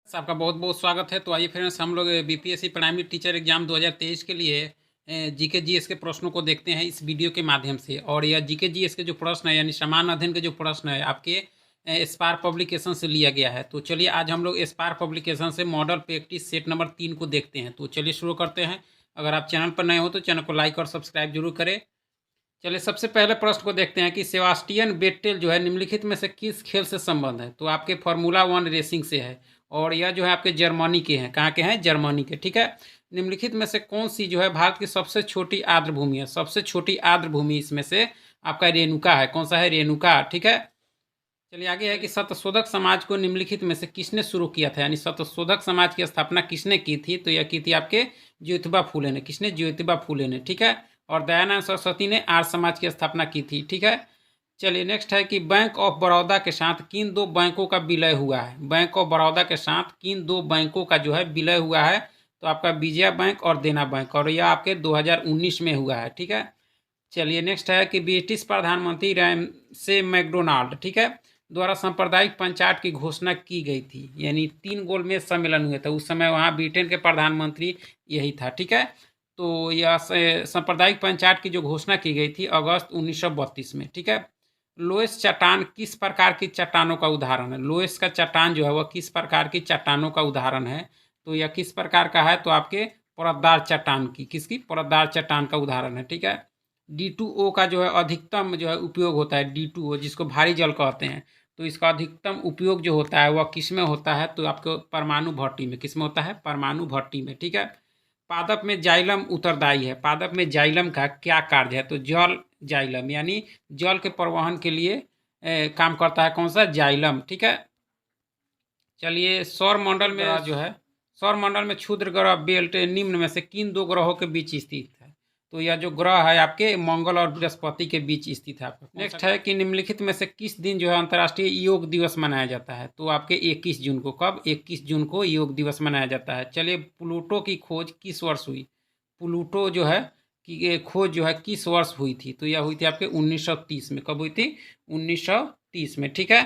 आपका बहुत बहुत स्वागत है। तो आइए फ्रेंड्स, हम लोग बीपीएससी प्राइमरी टीचर एग्जाम 2023 के लिए जीके जीएस के प्रश्नों को देखते हैं इस वीडियो के माध्यम से। और यह जीके जीएस के जो प्रश्न है यानी सामान्य अध्ययन के जो प्रश्न है आपके स्पार पब्लिकेशन से लिया गया है। तो चलिए आज हम लोग स्पार पब्लिकेशन से मॉडल प्रैक्टिस सेट नंबर 3 को देखते हैं। तो चलिए शुरू करते हैं। अगर आप चैनल पर नए हो तो चैनल को लाइक और सब्सक्राइब जरूर करें। चलिए सबसे पहले प्रश्न को देखते हैं कि सेबास्टियन वेट्टेल जो है निम्नलिखित में से किस खेल से संबंध है। तो आपके फार्मूला 1 रेसिंग से है और यह जो है आपके जर्मनी के हैं। कहाँ के हैं? जर्मनी के। ठीक है। निम्नलिखित में से कौन सी जो है भारत की सबसे छोटी आर्द्र भूमि है? सबसे छोटी आर्द्र भूमि इसमें से आपका रेणुका है। कौन सा है? रेणुका। ठीक है। चलिए आगे है कि सत्यशोधक समाज को निम्नलिखित में से किसने शुरू किया था, यानी सत्यशोधक समाज की स्थापना किसने की थी? तो यह की थी आपके ज्योतिबा फूले ने। किसने? ज्योतिबा फूले ने। ठीक है। और दयानंद सरस्वती ने आर्य समाज की स्थापना की थी। ठीक है। चलिए नेक्स्ट है कि बैंक ऑफ बड़ौदा के साथ किन दो बैंकों का विलय हुआ है? बैंक ऑफ बड़ौदा के साथ किन दो बैंकों का जो है विलय हुआ है? तो आपका विजया बैंक और देना बैंक, और यह आपके 2019 में हुआ है। ठीक है। चलिए नेक्स्ट है कि ब्रिटिश प्रधानमंत्री रैमसे मैकडोनाल्ड, ठीक है, द्वारा सांप्रदायिक पंचायत की घोषणा की गई थी, यानी 3 गोलमेज सम्मेलन हुए थे उस समय, वहाँ ब्रिटेन के प्रधानमंत्री यही था। ठीक है। तो यह सांप्रदायिक पंचायत की जो घोषणा की गई थी अगस्त 1932 में। ठीक है। लोएस चट्टान किस प्रकार की चट्टानों का उदाहरण है? लोएस का चट्टान जो है वह किस प्रकार की चट्टानों का उदाहरण है? तो यह किस प्रकार का है? तो आपके परतदार चट्टान की। किसकी? परतदार चट्टान का उदाहरण है। ठीक है। D2O का जो है अधिकतम जो है उपयोग होता है, D2O जिसको भारी जल कहते हैं, तो इसका अधिकतम उपयोग जो होता है वह किस में होता है? तो आपको परमाणु भट्टी में। किस में होता है? परमाणु भट्टी में। ठीक है। पादप में जाइलम उत्तरदायी है। पादप में जाइलम का क्या कार्य है? तो जल जाइलम, यानी जल के परिवहन के लिए काम करता है। कौन सा? जाइलम। ठीक है। चलिए सौर मंडल में जो है, सौर मंडल में क्षुद्र ग्रह बेल्ट निम्न में से किन दो ग्रहों के बीच स्थित है? तो यह जो ग्रह है आपके मंगल और बृहस्पति के बीच स्थित है। आपका नेक्स्ट है कि निम्नलिखित में से किस दिन जो है अंतर्राष्ट्रीय योग दिवस मनाया जाता है? तो आपके 21 जून को। कब? 21 जून को योग दिवस मनाया जाता है। चलिए प्लूटो की खोज किस वर्ष हुई? प्लूटो जो है की खोज जो है किस वर्ष हुई थी? तो यह हुई थी आपके 1930 में। कब हुई थी? 1930 में। ठीक है।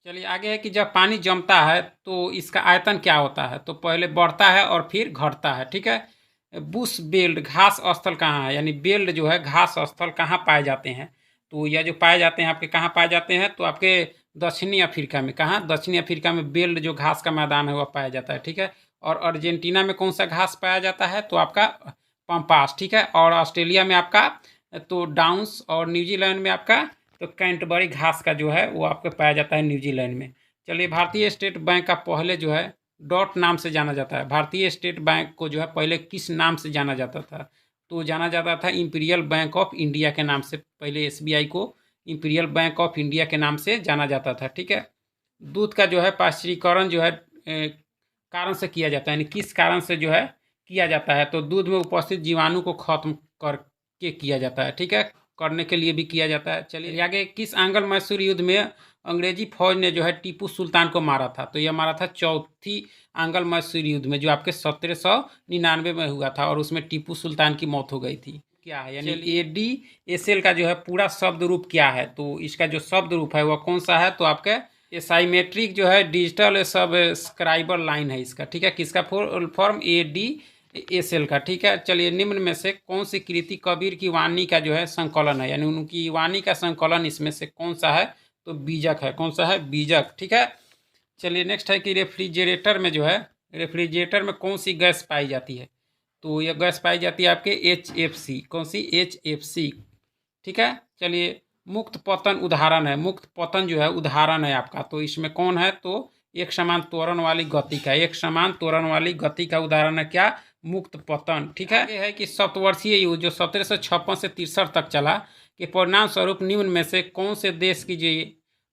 चलिए आगे है कि जब पानी जमता है तो इसका आयतन क्या होता है? तो पहले बढ़ता है और फिर घटता है। ठीक है। बुश बेल्ट घास स्थल कहाँ है? यानी बेल्ट जो है घास स्थल कहाँ पाए जाते हैं? तो यह जो पाए जाते हैं आपके कहाँ पाए जाते हैं? तो आपके दक्षिणी अफ्रीका में। कहाँ? दक्षिणी अफ्रीका में बेल्ट जो घास का मैदान है वह पाया जाता है। ठीक है। और अर्जेंटीना में कौन सा घास पाया जाता है? तो आपका पंपास। ठीक है। और ऑस्ट्रेलिया में आपका तो डाउन्स, और न्यूजीलैंड में आपका तो कैंटबरी घास का जो है वो आपको पाया जाता है न्यूजीलैंड में। चलिए भारतीय स्टेट बैंक का पहले जो है डॉट नाम से जाना जाता है। भारतीय स्टेट बैंक को जो है पहले किस नाम से जाना जाता था? तो जाना जाता था इंपीरियल बैंक ऑफ इंडिया के नाम से। पहले एसबीआई को इंपीरियल बैंक ऑफ इंडिया के नाम से जाना जाता था। ठीक है। दूध का जो है पाश्चरीकरण जो है कारण से किया जाता है, यानी किस कारण से जो है किया जाता है? तो दूध में उपस्थित जीवाणु को खत्म करके किया जाता है। ठीक है। करने के लिए भी किया जाता है। चलिए आगे, किस आंग्ल मैसूर युद्ध में अंग्रेजी फौज ने जो है टीपू सुल्तान को मारा था? तो यह मारा था चौथी आंग्ल मैसूर युद्ध में, जो आपके 1799 में हुआ था, और उसमें टीपू सुल्तान की मौत हो गई थी। क्या है? यानी ADSL का जो है पूरा शब्द रूप क्या है? तो इसका जो शब्द रूप है वह कौन सा है? तो आपका एसाइमेट्रिक जो है डिजिटल सब्सक्राइबर लाइन है इसका। ठीक है। किसका फुल फॉर्म? ADSL का। ठीक है। चलिए निम्न में से कौन सी कृति कबीर की वाणी का जो है संकलन है, यानी उनकी वाणी का संकलन इसमें से कौन सा है? तो बीजक है। कौन सा है? बीजक। ठीक है। चलिए नेक्स्ट है कि रेफ्रिजरेटर में जो है, रेफ्रिजरेटर में कौन सी गैस पाई जाती है? तो यह गैस पाई जाती है आपके HFC। कौन सी? HFC। ठीक है। चलिए मुक्त पतन उदाहरण है, मुक्त पतन जो है उदाहरण है आपका, तो इसमें कौन है? तो एक समान त्वरण वाली गति का, एक समान त्वरण वाली गति का उदाहरण है क्या? मुक्त पतन। ठीक है। आगे है कि सप्तवर्षीय युद्ध जो 1756 से 63 तक चला के परिणाम स्वरूप निम्न में से कौन से देश की जो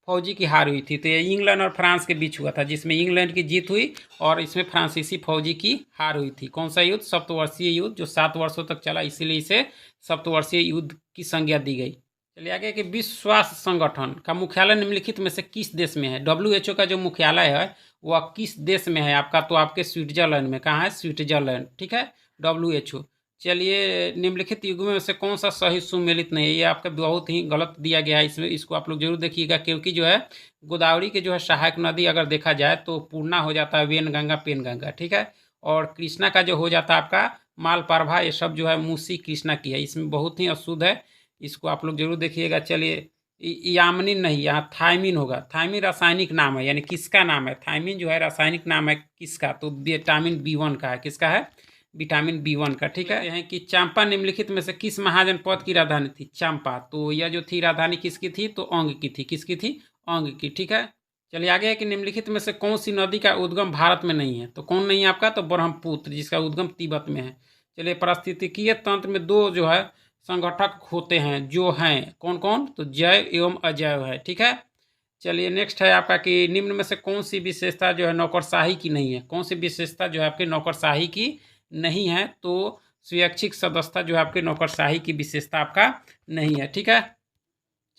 फौजी की हार हुई थी? तो ये इंग्लैंड और फ्रांस के बीच हुआ था, जिसमें इंग्लैंड की जीत हुई और इसमें फ्रांसीसी फौजी की हार हुई थी। कौन सा युद्ध? सप्तवर्षीय युद्ध, जो 7 वर्षों तक चला, इसीलिए इसे सप्तवर्षीय युद्ध की संज्ञा दी गई। चलिए आगे कि विश्व स्वास्थ्य संगठन का मुख्यालय निम्नलिखित में से किस देश में है? WHO का जो मुख्यालय है वह किस देश में है आपका? तो आपके स्विट्जरलैंड में। कहाँ है? स्विट्जरलैंड। ठीक है। WHO। चलिए, निम्नलिखित युग्मों में से कौन सा सही सुमेलित नहीं है, ये आपका बहुत ही गलत दिया गया है। इसमें इसको आप लोग जरूर देखिएगा, क्योंकि जो है गोदावरी के जो है सहायक नदी अगर देखा जाए तो पूर्णा हो जाता है वेनगंगा पेनगंगा, ठीक है। और कृष्णा का जो हो जाता है आपका मालप्रभा, ये सब जो है मूसी कृष्णा की है, इसमें बहुत ही अशुद्ध है, इसको आप लोग जरूर देखिएगा। चलिए, यामिन नहीं, यहाँ थायमिन होगा। थायमिन रासायनिक नाम है, यानी किसका नाम है, थायमिन जो है रासायनिक नाम है किसका, तो विटामिन B1 का है। किसका है, विटामिन B1 का, ठीक है। हैं कि चंपा निम्नलिखित में से किस महाजनपद की राजधानी थी, चंपा, तो यह जो थी राजधानी किसकी थी, तो अंग की थी। किसकी थी, अंग की, ठीक है। चलिए आगे है कि निम्नलिखित में से कौन सी नदी का उद्गम भारत में नहीं है, तो कौन नहीं है आपका, तो ब्रह्मपुत्र, जिसका उद्गम तिब्बत में है। चलिए, पारिस्थितिकीय तंत्र में दो जो है संगठक होते हैं, जो हैं कौन कौन, तो जैव एवं अजैव है, ठीक है। चलिए, नेक्स्ट है आपका कि निम्न में से कौन सी विशेषता जो है नौकरशाही की नहीं है, कौन सी विशेषता जो है आपके नौकरशाही की नहीं है, तो स्वैच्छिक सदस्यता जो है आपके नौकरशाही की विशेषता आपका नहीं है, ठीक है।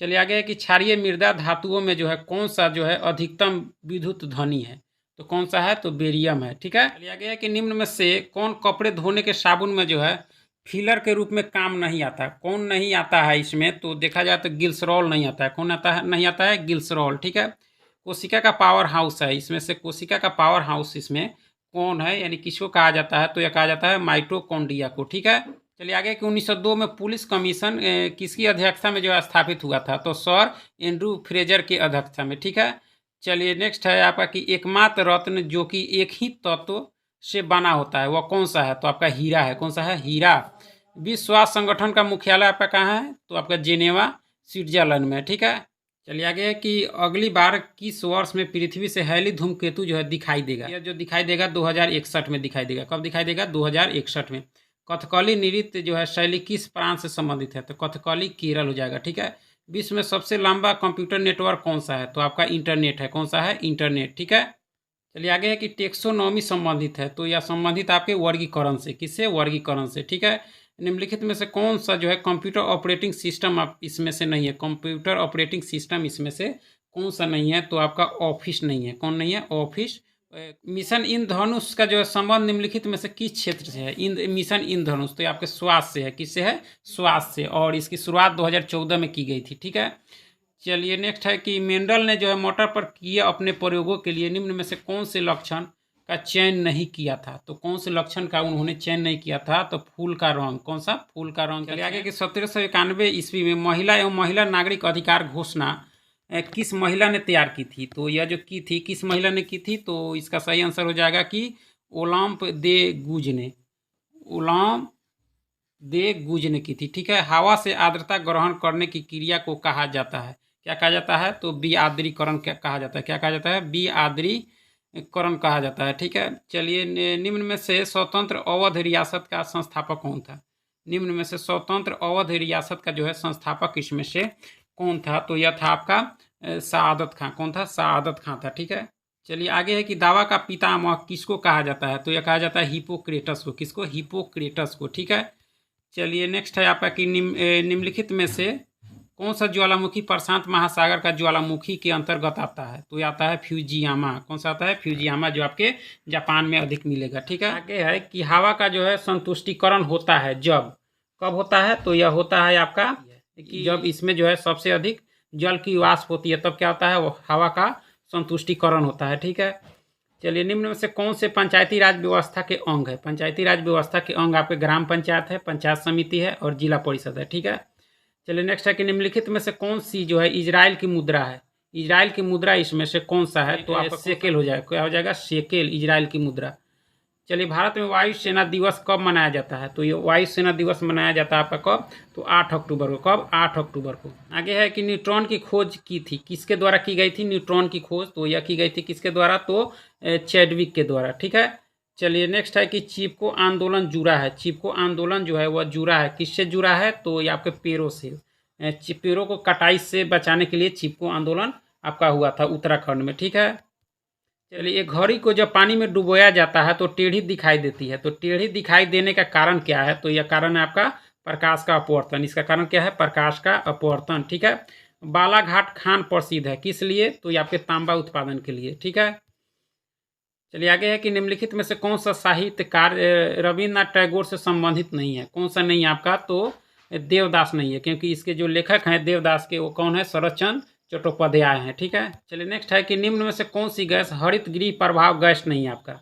चलिए आगे है कि क्षारीय मृदा धातुओं में जो है कौन सा जो है अधिकतम विद्युत ध्वनि है, तो कौन सा है, तो बेरियम है, ठीक है। चलिए आगे है कि निम्न में से कौन कपड़े धोने के साबुन में जो है फिलर के रूप में काम नहीं आता, कौन नहीं आता है इसमें, तो देखा जाए तो ग्लिसरॉल नहीं आता है। कौन आता है, नहीं आता है, ग्लिसरॉल, ठीक है। कोशिका का पावर हाउस है, इसमें से कोशिका का पावर हाउस इसमें कौन है, यानी किसको कहा जाता है, तो यह कहा जाता है माइटोकॉन्ड्रिया को, ठीक है। चलिए आगे कि 1902 में पुलिस कमीशन किसकी अध्यक्षता में जो है स्थापित हुआ था, तो सर एंड्रू फ्रेजर की अध्यक्षता में, ठीक है। चलिए नेक्स्ट है आपका कि एकमात्र रत्न जो कि एक ही तत्व से बना होता है वह कौन सा है, तो आपका हीरा है। कौन सा है, हीरा। विश्व स्वास्थ्य संगठन का मुख्यालय आपका कहाँ है, तो आपका जेनेवा स्विट्जरलैंड में, ठीक है। चलिए आगे है कि अगली बार किस वर्ष में पृथ्वी से हैली धूमकेतु जो है दिखाई देगा, यह जो दिखाई देगा 2061 में दिखाई देगा। कब दिखाई देगा, 2061 में। कथकली नृत्य जो है शैली किस प्रांत से संबंधित है, तो कथकली केरल हो जाएगा, ठीक है। विश्व में सबसे लंबा कंप्यूटर नेटवर्क कौन सा है, तो आपका इंटरनेट है। कौन सा है, इंटरनेट, ठीक है। चलिए आगे है कि टेक्सोनॉमी संबंधित है, तो यह संबंधित आपके वर्गीकरण से, किससे, वर्गीकरण से, ठीक है। निम्नलिखित में से कौन सा जो है कंप्यूटर ऑपरेटिंग सिस्टम आप इसमें से नहीं है, कंप्यूटर ऑपरेटिंग सिस्टम इसमें से कौन सा नहीं है, तो आपका ऑफिस नहीं है। कौन नहीं है, ऑफिस। मिशन इंद्रधनुष का जो है संबंध निम्नलिखित में से किस क्षेत्र से है, मिशन इंद्रधनुष, तो ये आपके स्वास्थ्य से है। किससे है, स्वास्थ्य से, और इसकी शुरुआत 2014 में की गई थी, ठीक है। चलिए नेक्स्ट है कि मेंडल ने जो है मोटर पर किए अपने प्रयोगों के लिए निम्न में से कौन से लक्षण का चयन नहीं किया था, तो कौन से लक्षण का उन्होंने चयन नहीं किया था, तो फूल का रंग। कौन सा, फूल का रंग। चलिए आगे कि 1791 ईस्वी में महिला एवं महिला नागरिक अधिकार घोषणा किस महिला ने तैयार की थी, तो यह जो की थी किस महिला ने की थी, तो इसका सही आंसर हो जाएगा कि ओलंप दे गुज ने, ओलंप दे गुज ने की थी, ठीक है। हवा से आर्द्रता ग्रहण करने की क्रिया को कहा जाता है, क्या कहा जाता है, तो विआद्रीकरण क्या कहा जाता है, क्या कहा जाता है, विआद्रीकरण कहा जाता है, ठीक है। चलिए, निम्न में से स्वतंत्र अवध रियासत का संस्थापक कौन था, निम्न में से स्वतंत्र अवध रियासत का जो है संस्थापक इसमें से कौन था, तो यह था आपका सआदत खां। कौन था, सआदत खां था, ठीक है। चलिए आगे है कि दावा का पितामह किसको कहा जाता है, तो यह कहा जाता है हिपोक्रेटस को। किसको, हिपोक्रेटस को, ठीक है। चलिए नेक्स्ट है आपका कि निम्नलिखित में से कौन सा ज्वालामुखी प्रशांत महासागर का ज्वालामुखी के अंतर्गत आता है, तो ये आता है फ्यूजियामा। कौन सा आता है, फ्यूजियामा, जो आपके जापान में अधिक मिलेगा, ठीक है। आगे है कि हवा का जो है संतुष्टिकरण होता है जब, कब होता है, तो यह होता है आपका कि जब इसमें जो है सबसे अधिक जल की वाष्प होती है, तब क्या होता है, वो हवा का संतुष्टिकरण होता है, ठीक है। चलिए, निम्न में से कौन से पंचायती राज व्यवस्था के अंग है, पंचायती राज व्यवस्था के अंग आपके ग्राम पंचायत है, पंचायत समिति है और जिला परिषद है, ठीक है। चलिए नेक्स्ट है कि निम्नलिखित में से कौन सी जो है इजराइल की मुद्रा है, इजराइल की मुद्रा इसमें से कौन सा है, तो आपका शेकेल हो जाएगा। क्या हो जाएगा, शेकेल, इजराइल की मुद्रा। चलिए, भारत में वायुसेना दिवस कब मनाया जाता है, तो ये वायुसेना दिवस मनाया जाता है आपका कब, तो 8 अक्टूबर को। कब, 8 अक्टूबर को। आगे है कि न्यूट्रॉन की खोज की थी, किसके द्वारा की गई थी न्यूट्रॉन की खोज, तो यह की गई थी किसके द्वारा, तो चैडविक के द्वारा, ठीक है। चलिए नेक्स्ट है कि चिपको आंदोलन जुड़ा है, चिपको आंदोलन जो है वह जुड़ा है, किससे जुड़ा है, तो ये आपके पेड़ों से, पेड़ों को कटाई से बचाने के लिए चिपको आंदोलन आपका हुआ था उत्तराखंड में, ठीक है। चलिए, घड़ी को जब पानी में डुबोया जाता है तो टेढ़ी दिखाई देती है, तो टेढ़ी दिखाई देने का कारण क्या है, तो यह कारण है आपका प्रकाश का अपवर्तन। इसका कारण क्या है, प्रकाश का अपवर्तन, ठीक है। बालाघाट खान प्रसिद्ध है किस लिए, तो ये आपके तांबा उत्पादन के लिए, ठीक है। चलिए आगे है कि निम्नलिखित में से कौन सा साहित्य कार्य रविन्द्रनाथ टैगोर से संबंधित नहीं है। कौन सा नहीं है आपका, तो देवदास नहीं है, क्योंकि इसके जो लेखक हैं देवदास के वो कौन है, शरत चंद्र चट्टोपाध्याय हैं। ठीक है, चलिए नेक्स्ट है कि निम्न में से कौन सी गैस हरित गृह प्रभाव गैस नहीं है आपका,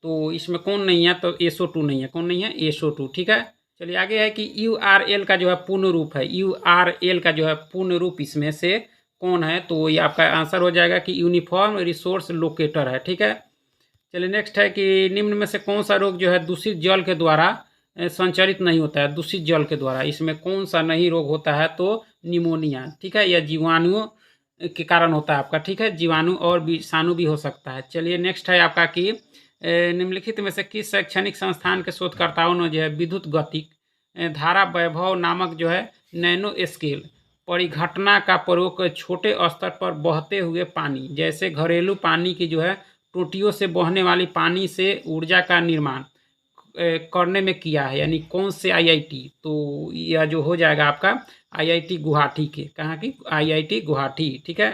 तो इसमें कौन नहीं है, तो SO2 नहीं है। कौन नहीं है, SO2। ठीक है, चलिए आगे है कि URL का जो है पूर्ण रूप है, URL का जो है पूर्ण रूप इसमें से कौन है, तो ये आपका आंसर हो जाएगा कि यूनिफॉर्म रिसोर्स लोकेटर है। ठीक है, चलिए नेक्स्ट है कि निम्न में से कौन सा रोग जो है दूषित जल के द्वारा संचारित नहीं होता है, दूषित जल के द्वारा इसमें कौन सा नहीं रोग होता है, तो निमोनिया। ठीक है, यह जीवाणुओं के कारण होता है आपका। ठीक है, जीवाणु और विषाणु भी हो सकता है। चलिए नेक्स्ट है आपका कि निम्नलिखित में से किस शैक्षणिक संस्थान के शोधकर्ताओं ने जो है विद्युत गतिक धारा वैभव नामक जो है नैनो स्केल परिघटना का प्रयोग छोटे स्तर पर बहते हुए पानी, जैसे घरेलू पानी की जो है टोटियों से बहने वाली पानी से ऊर्जा का निर्माण करने में किया है, यानी कौन से IIT, तो यह जो हो जाएगा आपका IIT गुवाहाटी के, कहाँ की, IIT गुवाहाटी। ठीक है,